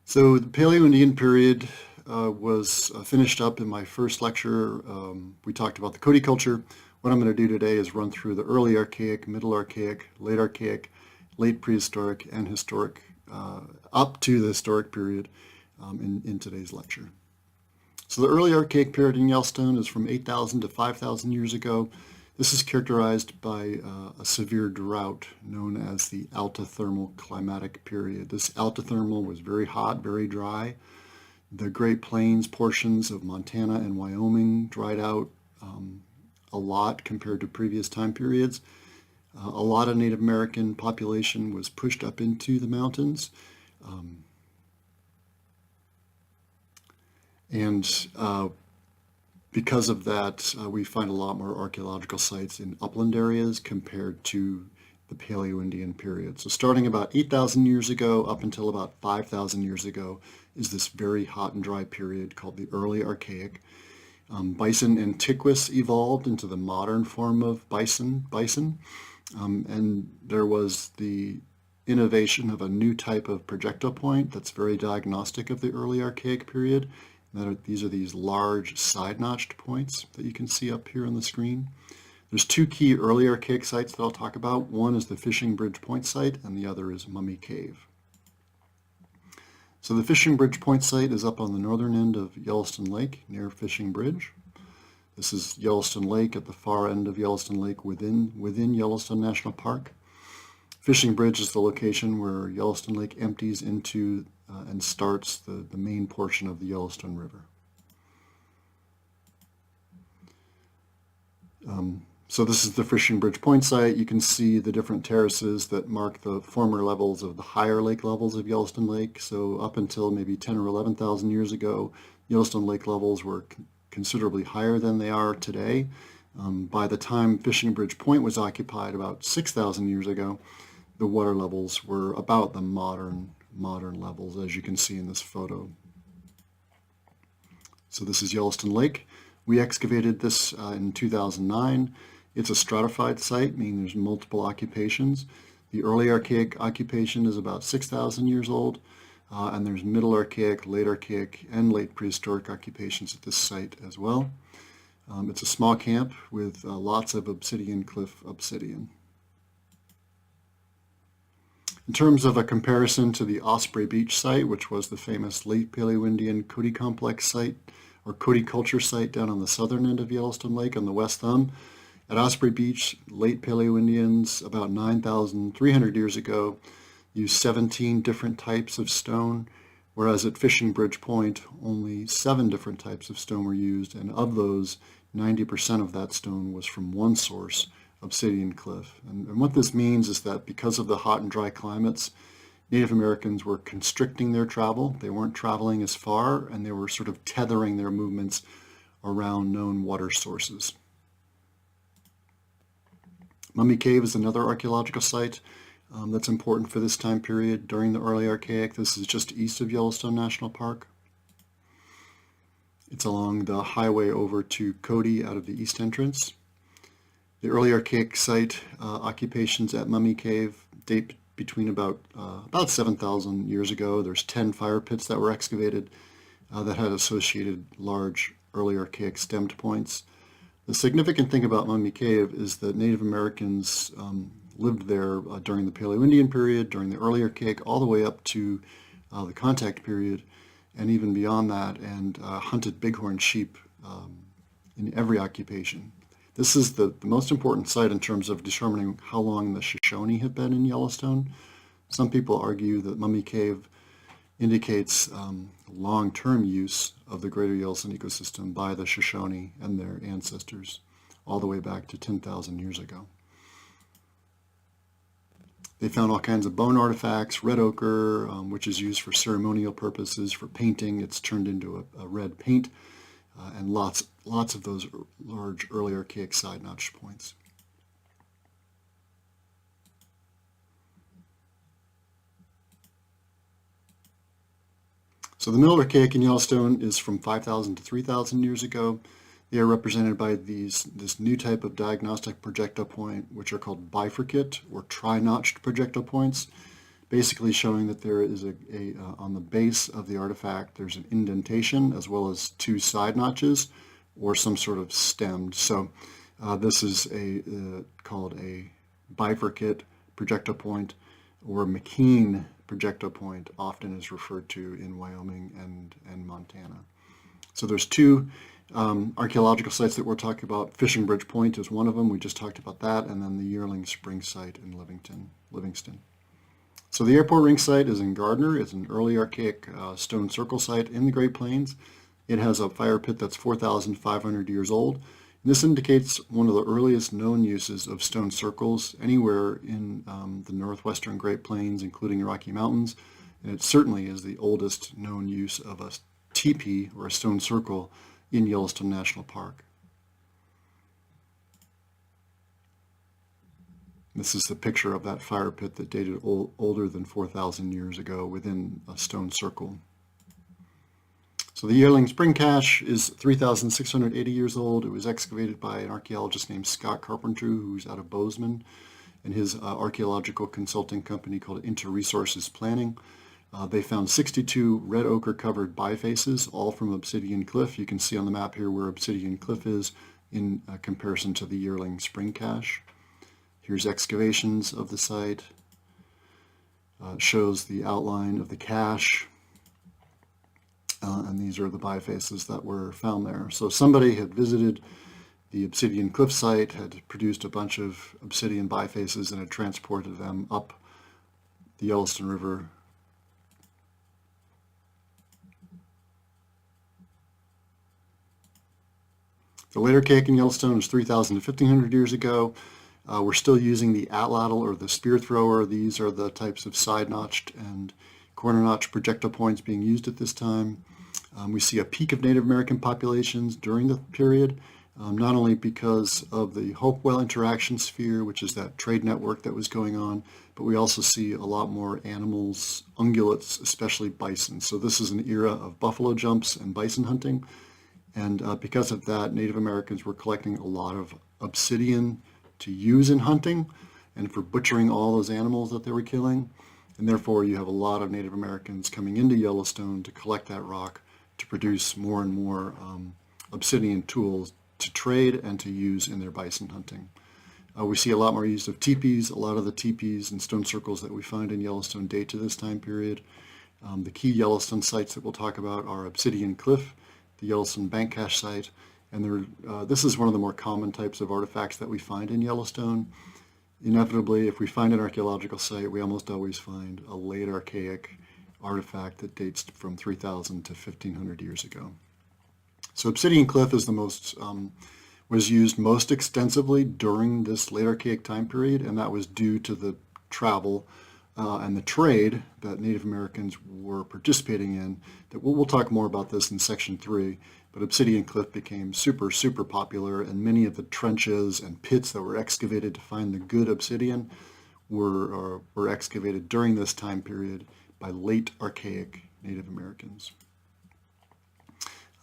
So the Paleo-Indian period was finished up in my first lecture. We talked about the Cody culture. What I'm going to do today is run through the early Archaic, Middle Archaic, Late Archaic, Late Prehistoric, and Historic, up to the Historic period in today's lecture. So the early Archaic period in Yellowstone is from 8,000 to 5,000 years ago. This is characterized by a severe drought known as the altithermal climatic period. This altithermal was very hot, very dry. The Great Plains portions of Montana and Wyoming dried out a lot compared to previous time periods. A lot of Native American population was pushed up into the mountains. Because of that, we find a lot more archaeological sites in upland areas compared to the Paleo-Indian period. So starting about 8,000 years ago up until about 5,000 years ago is this very hot and dry period called the early Archaic. Bison antiquus evolved into the modern form of bison, and there was the innovation of a new type of projectile point that's very diagnostic of the early Archaic period. These are these large side-notched points that you can see up here on the screen. There's two key early Archaic sites that I'll talk about. One is the Fishing Bridge Point site, and the other is Mummy Cave. So the Fishing Bridge Point site is up on the northern end of Yellowstone Lake near Fishing Bridge. This is Yellowstone Lake at the far end of Yellowstone Lake within Yellowstone National Park. Fishing Bridge is the location where Yellowstone Lake empties into and starts the main portion of the Yellowstone River. So this is the Fishing Bridge Point site. You can see the different terraces that mark the former levels of the higher lake levels of Yellowstone Lake. So up until maybe 10 or 11,000 years ago, Yellowstone Lake levels were considerably higher than they are today. By the time Fishing Bridge Point was occupied about 6,000 years ago, the water levels were about the modern levels, as you can see in this photo. So this is Yellowstone Lake. We excavated this in 2009. It's a stratified site, meaning there's multiple occupations. The early Archaic occupation is about 6,000 years old, and there's Middle Archaic, Late Archaic, and Late Prehistoric occupations at this site as well. It's a small camp with lots of obsidian cliff obsidian. In terms of a comparison to the Osprey Beach site, which was the famous late Paleo-Indian Cody complex site, or Cody culture site down on the southern end of Yellowstone Lake on the west thumb, at Osprey Beach, late Paleo-Indians about 9,300 years ago used 17 different types of stone, whereas at Fishing Bridge Point, only 7 different types of stone were used, and of those, 90% of that stone was from one source, obsidian cliff. And what this means is that because of the hot and dry climates, Native Americans were constricting their travel. They weren't traveling as far, and they were sort of tethering their movements around known water sources. Mummy Cave is another archaeological site that's important for this time period during the early Archaic. This is just east of Yellowstone National Park. It's along the highway over to Cody out of the east entrance. The early Archaic site occupations at Mummy Cave date between about 7,000 years ago. There's 10 fire pits that were excavated that had associated large early Archaic stemmed points. The significant thing about Mummy Cave is that Native Americans lived there during the Paleo-Indian period, during the early Archaic, all the way up to the contact period, and even beyond that, and hunted bighorn sheep in every occupation. This is the most important site in terms of determining how long the Shoshone have been in Yellowstone. Some people argue that Mummy Cave indicates long-term use of the greater Yellowstone ecosystem by the Shoshone and their ancestors all the way back to 10,000 years ago. They found all kinds of bone artifacts, red ochre, which is used for ceremonial purposes, for painting. It's turned into a red paint. And lots of those large early Archaic side-notched points. So the Middle Archaic in Yellowstone is from 5,000 to 3,000 years ago. They are represented by this new type of diagnostic projectile point, which are called bifurcate or tri-notched projectile points. basically showing that there is on the base of the artifact, there's an indentation as well as two side notches or some sort of stemmed. So this is called a bifurcate projectile point, or McKean projectile point often is referred to in Wyoming and Montana. So there's two archaeological sites that we're talking about. Fishing Bridge Point is one of them. We just talked about that. And then the Yearling Spring site in Livingston. So the airport ring site is in Gardner. It's an early archaic stone circle site in the Great Plains. It has a fire pit that's 4,500 years old. And this indicates one of the earliest known uses of stone circles anywhere in the northwestern Great Plains, including the Rocky Mountains. And it certainly is the oldest known use of a teepee, or a stone circle, in Yellowstone National Park. This is the picture of that fire pit that dated older than 4,000 years ago within a stone circle. So the Yearling Spring Cache is 3,680 years old. It was excavated by an archaeologist named Scott Carpenter, who's out of Bozeman, and his archaeological consulting company called Inter-Resources Planning. They found 62 red ochre covered bifaces, all from Obsidian Cliff. You can see on the map here where Obsidian Cliff is in comparison to the Yearling Spring Cache. Here's excavations of the site. Shows the outline of the cache. And these are the bifaces that were found there. So somebody had visited the Obsidian Cliff site, had produced a bunch of obsidian bifaces, and had transported them up the Yellowstone River. The later cake in Yellowstone is 3,000 to 1,500 years ago. We're still using the atlatl, or the spear thrower. These are the types of side-notched and corner-notched projectile points being used at this time. We see a peak of Native American populations during the period, not only because of the Hopewell interaction sphere, which is that trade network that was going on, but we also see a lot more animals, ungulates, especially bison. So this is an era of buffalo jumps and bison hunting. And because of that, Native Americans were collecting a lot of obsidian to use in hunting and for butchering all those animals that they were killing. And therefore, you have a lot of Native Americans coming into Yellowstone to collect that rock to produce more and more obsidian tools to trade and to use in their bison hunting. We see a lot more use of teepees. A lot of the teepees and stone circles that we find in Yellowstone date to this time period. The key Yellowstone sites that we'll talk about are Obsidian Cliff, the Yellowstone Bank Cache site, and this is one of the more common types of artifacts that we find in Yellowstone. Inevitably, if we find an archaeological site, we almost always find a late archaic artifact that dates from 3,000 to 1,500 years ago. So Obsidian Cliff is was used most extensively during this late archaic time period, and that was due to the travel and the trade that Native Americans were participating in. We'll talk more about this in section 3, but Obsidian Cliff became super, super popular, and many of the trenches and pits that were excavated to find the good obsidian were excavated during this time period by late archaic Native Americans.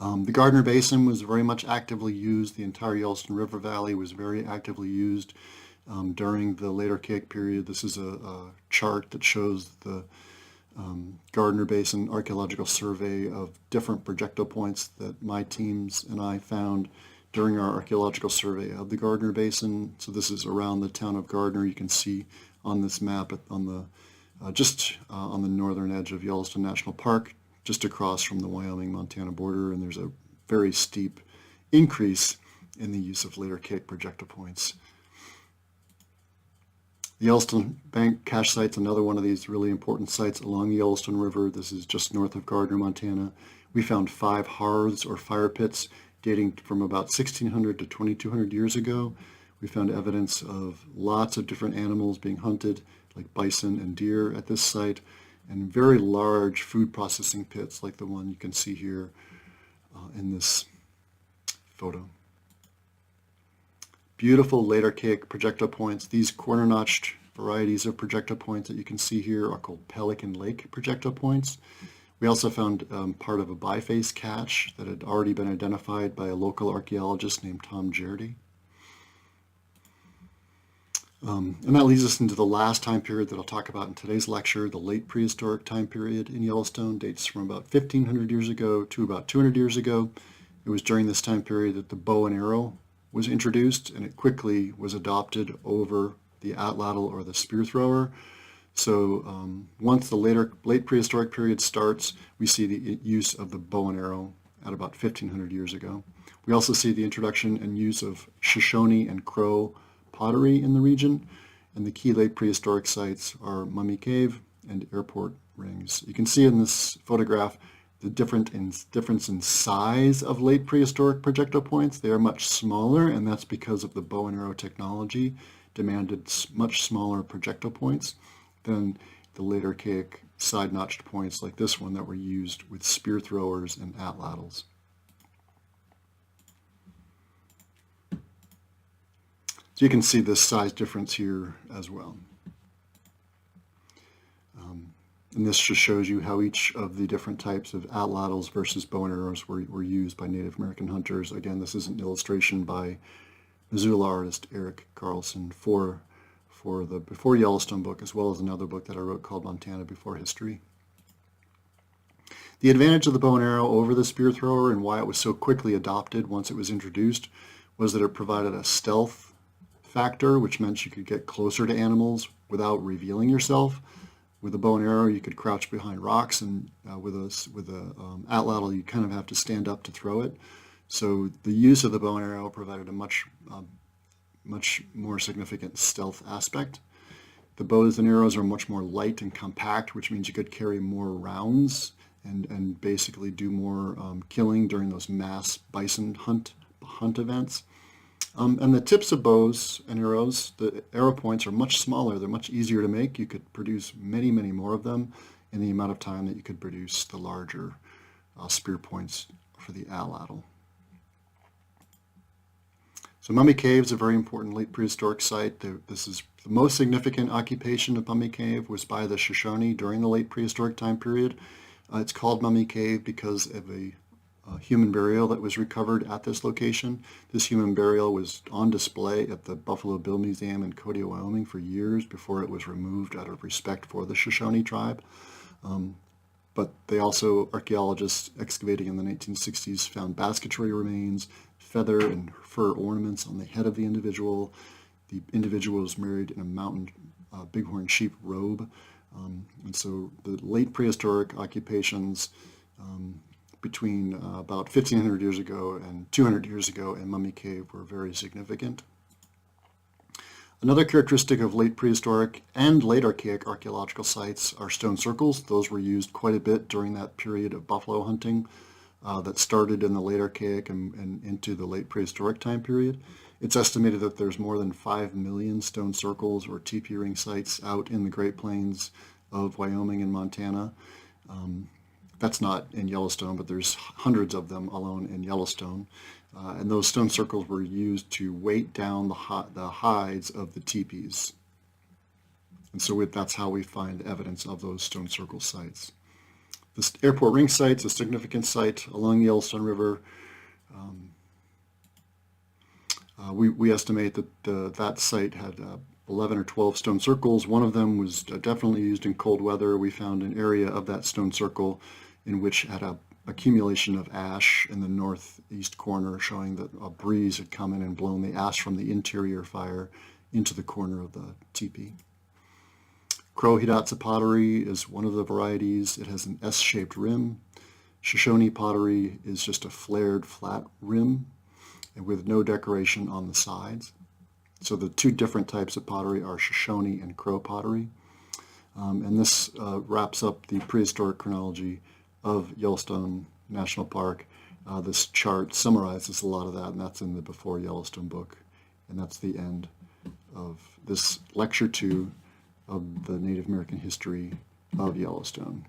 The Gardner Basin was very much actively used. The entire Yellowstone River Valley was very actively used during the late archaic period. This is a chart that shows the Gardner Basin archaeological survey of different projectile points that my teams and I found during our archaeological survey of the Gardner Basin. So this is around the town of Gardner. You can see on this map on the northern edge of Yellowstone National Park, just across from the Wyoming-Montana border, and there's a very steep increase in the use of later archaic projectile points. The Yellowstone Bank Cache site's another one of these really important sites along the Yellowstone River. This is just north of Gardner, Montana. We found 5 hearths or fire pits dating from about 1,600 to 2,200 years ago. We found evidence of lots of different animals being hunted, like bison and deer at this site, and very large food processing pits like the one you can see here in this photo. Beautiful late archaic projectile points. These corner-notched varieties of projectile points that you can see here are called Pelican Lake projectile points. We also found part of a biface cache that had already been identified by a local archaeologist named Tom Jardy. And that leads us into the last time period that I'll talk about in today's lecture. The late prehistoric time period in Yellowstone dates from about 1,500 years ago to about 200 years ago. It was during this time period that the bow and arrow was introduced, and it quickly was adopted over the atlatl or the spear thrower. So once the late prehistoric period starts, we see the use of the bow and arrow at about 1,500 years ago. We also see the introduction and use of Shoshone and Crow pottery in the region, and the key late prehistoric sites are Mummy Cave and Airport Rings. You can see in this photograph the difference in size of late prehistoric projectile points. They are much smaller, and that's because of the bow and arrow technology demanded much smaller projectile points than the later archaic side-notched points like this one that were used with spear throwers and atlatls. So you can see this size difference here as well. And this just shows you how each of the different types of atlatls versus bow and arrows were used by Native American hunters. Again, this is an illustration by Missoula artist Eric Carlson for the Before Yellowstone book, as well as another book that I wrote called Montana Before History. The advantage of the bow and arrow over the spear thrower and why it was so quickly adopted once it was introduced was that it provided a stealth factor, which meant you could get closer to animals without revealing yourself. With a bow and arrow, you could crouch behind rocks, and with a atlatl, you kind of have to stand up to throw it. So the use of the bow and arrow provided a much more significant stealth aspect. The bows and arrows are much more light and compact, which means you could carry more rounds and basically do more killing during those mass bison hunt events. And the tips of bows and arrows, the arrow points are much smaller. They're much easier to make. You could produce many, many more of them in the amount of time that you could produce the larger spear points for the atlatl. So Mummy Cave is a very important late prehistoric site. This is the most significant occupation of Mummy Cave was by the Shoshone during the late prehistoric time period. It's called Mummy Cave because of a human burial that was recovered at this location. This human burial was on display at the Buffalo Bill Museum in Cody, Wyoming for years before it was removed out of respect for the Shoshone tribe. But they also, archaeologists excavating in the 1960s, found basketry remains, feather and fur ornaments on the head of the individual. The individual was married in a mountain bighorn sheep robe. And so the late prehistoric occupations between about 1,500 years ago and 200 years ago in Mummy Cave were very significant. Another characteristic of late prehistoric and late archaic archaeological sites are stone circles. Those were used quite a bit during that period of buffalo hunting that started in the late archaic and into the late prehistoric time period. It's estimated that there's more than 5 million stone circles or teepee ring sites out in the Great Plains of Wyoming and Montana. That's not in Yellowstone, but there's hundreds of them alone in Yellowstone. And those stone circles were used to weight down the hides of the teepees. And so that's how we find evidence of those stone circle sites. This airport ring site is a significant site along the Yellowstone River. We estimate that that site had 11 or 12 stone circles. One of them was definitely used in cold weather. We found an area of that stone circle in which had a accumulation of ash in the northeast corner, showing that a breeze had come in and blown the ash from the interior fire into the corner of the teepee. Crow Hidatsa pottery is one of the varieties. It has an S-shaped rim. Shoshone pottery is just a flared flat rim and with no decoration on the sides. So the two different types of pottery are Shoshone and Crow pottery. And this wraps up the prehistoric chronology of Yellowstone National Park. This chart summarizes a lot of that, and that's in the Before Yellowstone book. And that's the end of this lecture 2 of the Native American history of Yellowstone.